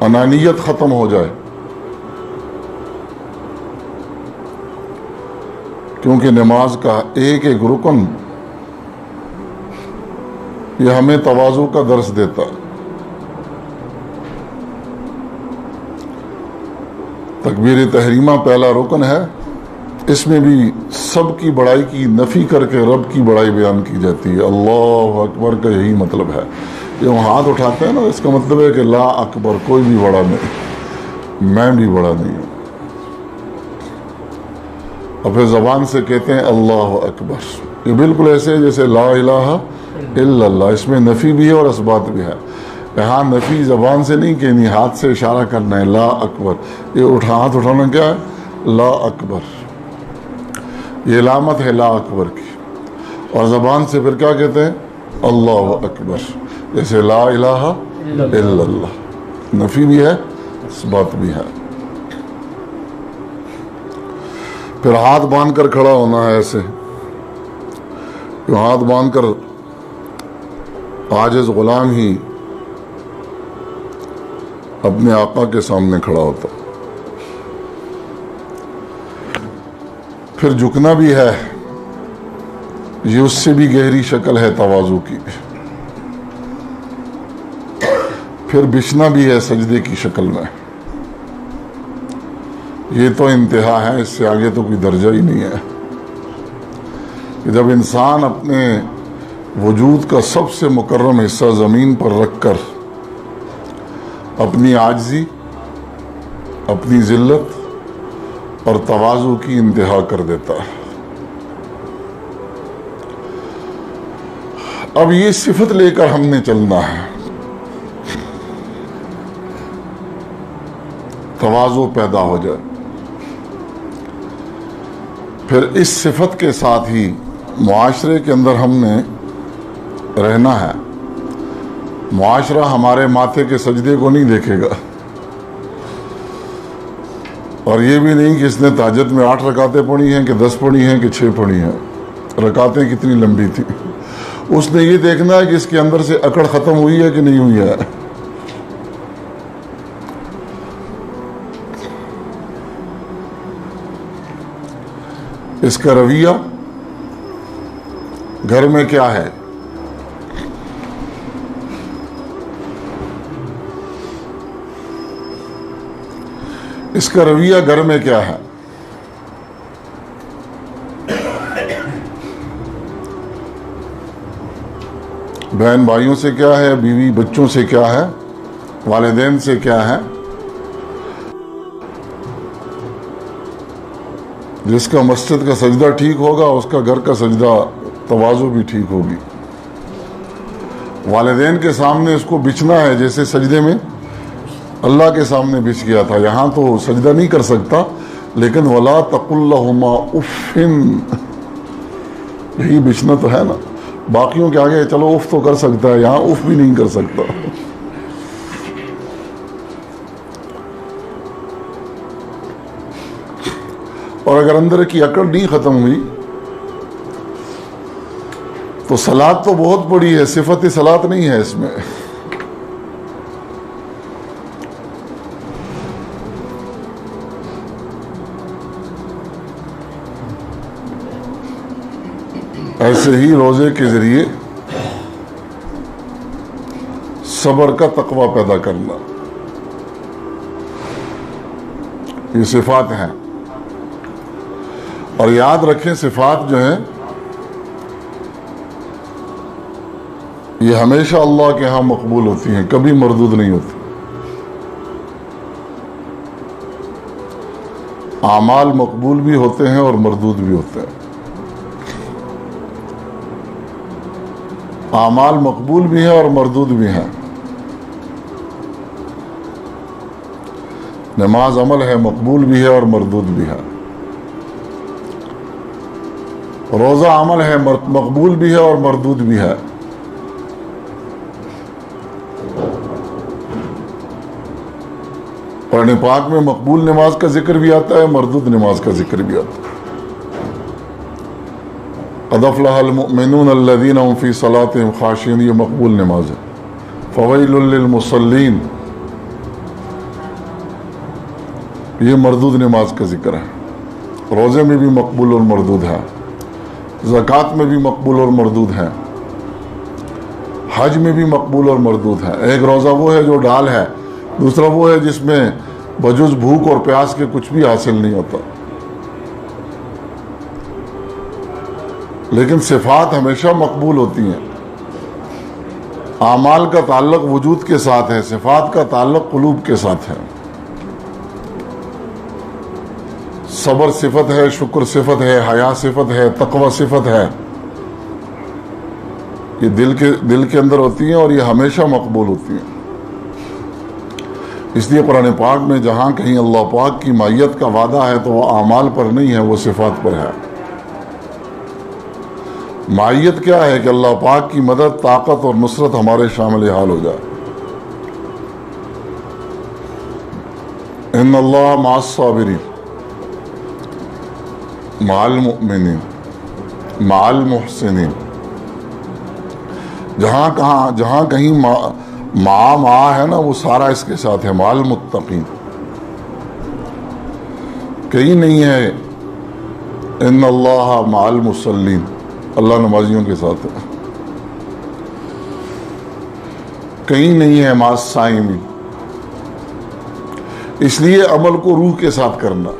انانیت ختم ہو جائے، کیونکہ نماز کا ایک ایک رکن یہ ہمیں تواضع کا درس دیتا ہے۔ تکبیر تحریمہ پہلا رکن ہے، اس میں بھی سب کی بڑائی کی نفی کر کے رب کی بڑائی بیان کی جاتی ہے۔ اللہ اکبر کا یہی مطلب ہے۔ یہ ہم ہاتھ اٹھاتے ہیں نا، اس کا مطلب ہے کہ لا اکبر، کوئی بھی بڑا نہیں، میں بھی بڑا نہیں ہوں۔ اور پھر زبان سے کہتے ہیں اللہ اکبر، یہ بالکل ایسے جیسے لا الہ الا اللہ، اس میں نفی بھی ہے اور اثبات بھی ہے۔ یہاں نفی زبان سے نہیں کہنی، ہاتھ سے اشارہ کرنا ہے، لا اکبر۔ یہ ہاتھ اٹھانا کیا ہے؟ لا اکبر، یہ علامت ہے لا اکبر کی۔ اور زبان سے پھر کیا کہتے ہیں؟ اللہ اکبر، جیسے لا الہ الا اللہ، نفی بھی ہے اثبات بھی ہے۔ پھر ہاتھ باندھ کر کھڑا ہونا ہے، ایسے ہاتھ باندھ کر عاجز غلام ہی اپنے آقا کے سامنے کھڑا ہوتا۔ پھر جھکنا بھی ہے، یہ اس سے بھی گہری شکل ہے تواضع کی۔ پھر بچھنا بھی ہے سجدے کی شکل میں، یہ تو انتہا ہے، اس سے آگے تو کوئی درجہ ہی نہیں ہے۔ کہ جب انسان اپنے وجود کا سب سے مکرم حصہ زمین پر رکھ کر اپنی عاجزی، اپنی ذلت اور تواضع کی انتہا کر دیتا ہے۔ اب یہ صفت لے کر ہم نے چلنا ہے، تواضع پیدا ہو جائے۔ پھر اس صفت کے ساتھ ہی معاشرے کے اندر ہم نے رہنا ہے۔ معاشرہ ہمارے ماتھے کے سجدے کو نہیں دیکھے گا، اور یہ بھی نہیں کہ اس نے تہجد میں 8 رکعتیں پڑھی ہیں کہ 10 پڑھی ہیں کہ 6 پڑھی ہیں، رکعتیں کتنی لمبی تھی۔ اس نے یہ دیکھنا ہے کہ اس کے اندر سے اکڑ ختم ہوئی ہے کہ نہیں ہوئی ہے۔ اس کا رویہ گھر میں کیا ہے؟ اس کا رویہ گھر میں کیا ہے؟ بہن بھائیوں سے کیا ہے؟ بیوی بچوں سے کیا ہے؟ والدین سے کیا ہے؟ جس کا مسجد کا سجدہ ٹھیک ہوگا، اس کا گھر کا سجدہ تواضع بھی ٹھیک ہوگی۔ والدین کے سامنے اس کو بچھنا ہے، جیسے سجدے میں اللہ کے سامنے بچھ گیا تھا۔ یہاں تو سجدہ نہیں کر سکتا، لیکن وَلَا تَقُلْ لَهُمَا اُفٍّ، یہی بچھنا تو ہے نا۔ باقیوں کے آگے چلو اف تو کر سکتا ہے، یہاں اف بھی نہیں کر سکتا۔ اور اگر اندر کی اکڑ نہیں ختم ہوئی تو صلاۃ تو بہت بڑی ہے، صفت صلاۃ نہیں ہے اس میں۔ ایسے ہی روزے کے ذریعے صبر کا تقوی پیدا کرنا، یہ صفات ہیں۔ اور یاد رکھیں صفات جو ہیں یہ ہمیشہ اللہ کے ہاں مقبول ہوتی ہیں، کبھی مردود نہیں ہوتی۔ اعمال مقبول بھی ہوتے ہیں اور مردود بھی ہوتے ہیں۔ اعمال مقبول بھی ہیں اور مردود بھی ہیں۔ نماز عمل ہے، مقبول بھی ہے اور مردود بھی ہے۔ روزہ عمل ہے، مقبول بھی ہے اور مردود بھی ہے۔ قرآن پاک میں مقبول نماز کا ذکر بھی آتا ہے، مردود نماز کا ذکر بھی آتا ہے۔ قد افلح المؤمنون الذین هم فی صلاتهم خاشعون، یہ مقبول نماز ہے۔ فویل للمصلین، یہ مردود نماز کا ذکر ہے. روزے میں بھی مقبول اور مردود ہے, زکوٰۃ میں بھی مقبول اور مردود ہے, حج میں بھی مقبول اور مردود ہے. ایک روزہ وہ ہے جو ڈال ہے, دوسرا وہ ہے جس میں بجز بھوک اور پیاس کے کچھ بھی حاصل نہیں ہوتا. لیکن صفات ہمیشہ مقبول ہوتی ہیں. اعمال کا تعلق وجود کے ساتھ ہے, صفات کا تعلق قلوب کے ساتھ ہے. صبر صفت ہے, شکر صفت ہے, حیا صفت ہے, تقوی صفت ہے. یہ دل کے اندر ہوتی ہیں اور یہ ہمیشہ مقبول ہوتی ہیں. اس لیے قرآن پاک میں جہاں کہیں اللہ پاک کی معیت کا وعدہ ہے تو وہ اعمال پر نہیں ہے, وہ صفات پر ہے. معیت کیا ہے کہ اللہ پاک کی مدد, طاقت اور نصرت ہمارے شامل حال ہو جائے. ان اللہ مع الصابرین مع المؤمنین مع المحسنین. جہاں کہیں مع ہے نا, وہ سارا اس کے ساتھ ہے. مع المتقین کہیں نہیں ہے ان اللہ مع المصلین, اللہ نمازیوں کے ساتھ ہے. کہیں نہیں ہے مع الصائمین. اس لیے عمل کو روح کے ساتھ کرنا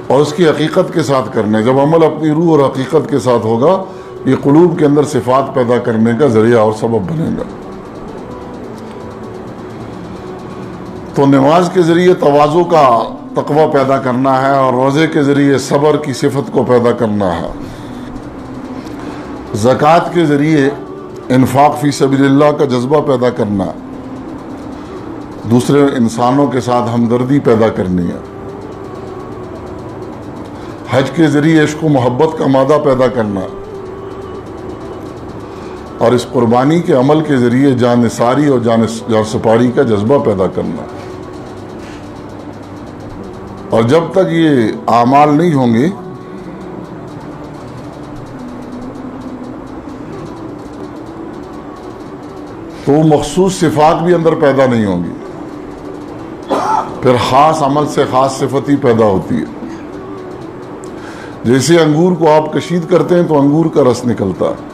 اور اس کی حقیقت کے ساتھ کرنا. جب عمل اپنی روح اور حقیقت کے ساتھ ہوگا, یہ قلوب کے اندر صفات پیدا کرنے کا ذریعہ اور سبب بنے گا. تو نماز کے ذریعے تواضع کا تقوی پیدا کرنا ہے, اور روزے کے ذریعے صبر کی صفت کو پیدا کرنا ہے. زکوٰۃ کے ذریعے انفاق فی سبیل اللہ کا جذبہ پیدا کرنا ہے. دوسرے انسانوں کے ساتھ ہمدردی پیدا کرنی ہے. حج کے ذریعے عشق و محبت کا مادہ پیدا کرنا ہے. اور اس قربانی کے عمل کے ذریعے جان نثاری اور جان سپاری کا جذبہ پیدا کرنا. اور جب تک یہ اعمال نہیں ہوں گے تو مخصوص صفات بھی اندر پیدا نہیں ہوں گی. پھر خاص عمل سے خاص صفت ہی پیدا ہوتی ہے. جیسے انگور کو آپ کشید کرتے ہیں تو انگور کا رس نکلتا ہے,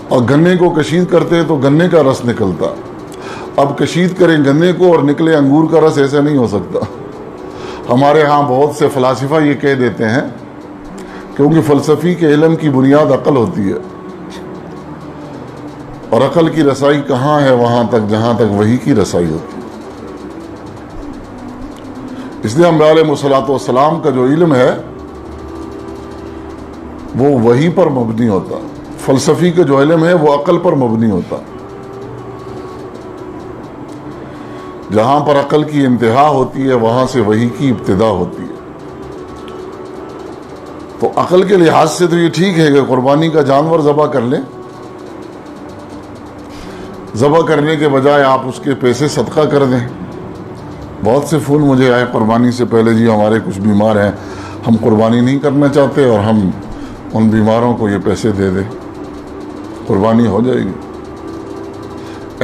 اور گنے کو کشید کرتے ہیں تو گنے کا رس نکلتا. اب کشید کریں گنے کو اور نکلے انگور کا رس, ایسا نہیں ہو سکتا. ہمارے ہاں بہت سے فلاسفہ یہ کہہ دیتے ہیں, کیونکہ فلسفی کے علم کی بنیاد عقل ہوتی ہے, اور عقل کی رسائی کہاں ہے؟ وہاں تک جہاں تک وحی کی رسائی ہوتی ہے. اس لیے انبیاء علیہ الصلوۃ والسلام کا جو علم ہے وہ وحی پر مبنی ہوتا. فلسفی کا جو علم ہے وہ عقل پر مبنی ہوتا. جہاں پر عقل کی انتہا ہوتی ہے وہاں سے وحی کی ابتدا ہوتی ہے. تو عقل کے لحاظ سے تو یہ ٹھیک ہے کہ قربانی کا جانور ذبح کر لیں, ذبح کرنے کے بجائے آپ اس کے پیسے صدقہ کر دیں. بہت سے فون مجھے آئے قربانی سے پہلے, جی ہمارے کچھ بیمار ہیں, ہم قربانی نہیں کرنا چاہتے اور ہم ان بیماروں کو یہ پیسے دے دیں, قربانی ہو جائے گی.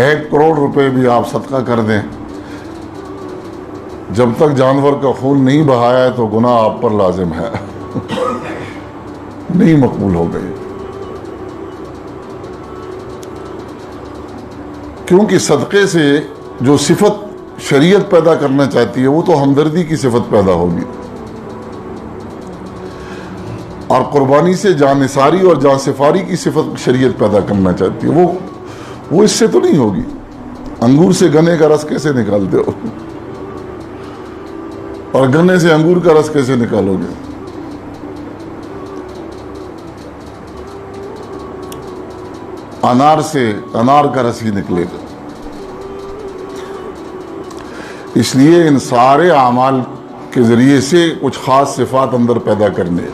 1 کروڑ روپے بھی آپ صدقہ کر دیں, جب تک جانور کا خون نہیں بہایا ہے تو گناہ آپ پر لازم ہے, نہیں مقبول ہو گئی. کیونکہ صدقے سے جو صفت شریعت پیدا کرنا چاہتی ہے وہ تو ہمدردی کی صفت پیدا ہوگی, اور قربانی سے جان نثاری اور جان سفاری کی صفت شریعت پیدا کرنا چاہتی ہے. وہ اس سے تو نہیں ہوگی. انگور سے گنے کا رس کیسے نکالتے ہو, اور گنے سے انگور کا رس کیسے نکالو گے؟ انار سے انار کا رس ہی نکلے گا. اس لیے ان سارے اعمال کے ذریعے سے کچھ خاص صفات اندر پیدا کرنے,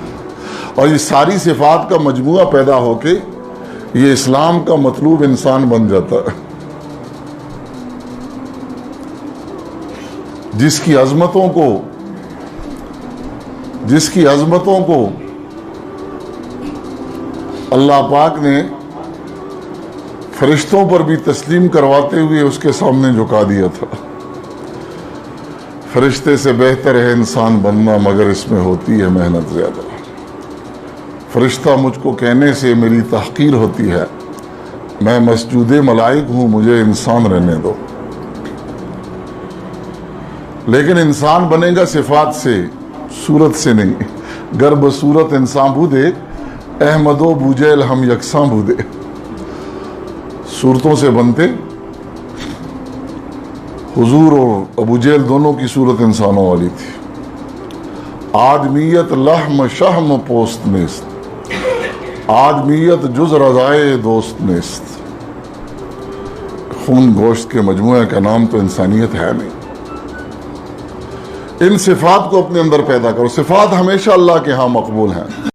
اور یہ ساری صفات کا مجموعہ پیدا ہو کے یہ اسلام کا مطلوب انسان بن جاتا ہے, جس کی عظمتوں کو اللہ پاک نے فرشتوں پر بھی تسلیم کرواتے ہوئے اس کے سامنے جھکا دیا تھا. فرشتے سے بہتر ہے انسان بننا مگر اس میں ہوتی ہے محنت زیادہ. فرشتہ مجھ کو کہنے سے میری تحقیر ہوتی ہے، میں مسجود ملائک ہوں، مجھے انسان رہنے دو. لیکن انسان بنے گا صفات سے، صورت سے نہیں. گر بصورت انسان بودے احمد و بوجیل ہم یکساں بودے. صورتوں سے بنتے، حضور اور ابو جہل دونوں کی صورت انسانوں والی تھی. آدمیت لحم شحم پوست نیست، آدمیت جز رضائے دوست نیست. خون گوشت کے مجموعے کا نام تو انسانیت ہے نہیں. ان صفات کو اپنے اندر پیدا کرو. صفات ہمیشہ اللہ کے ہاں مقبول ہیں.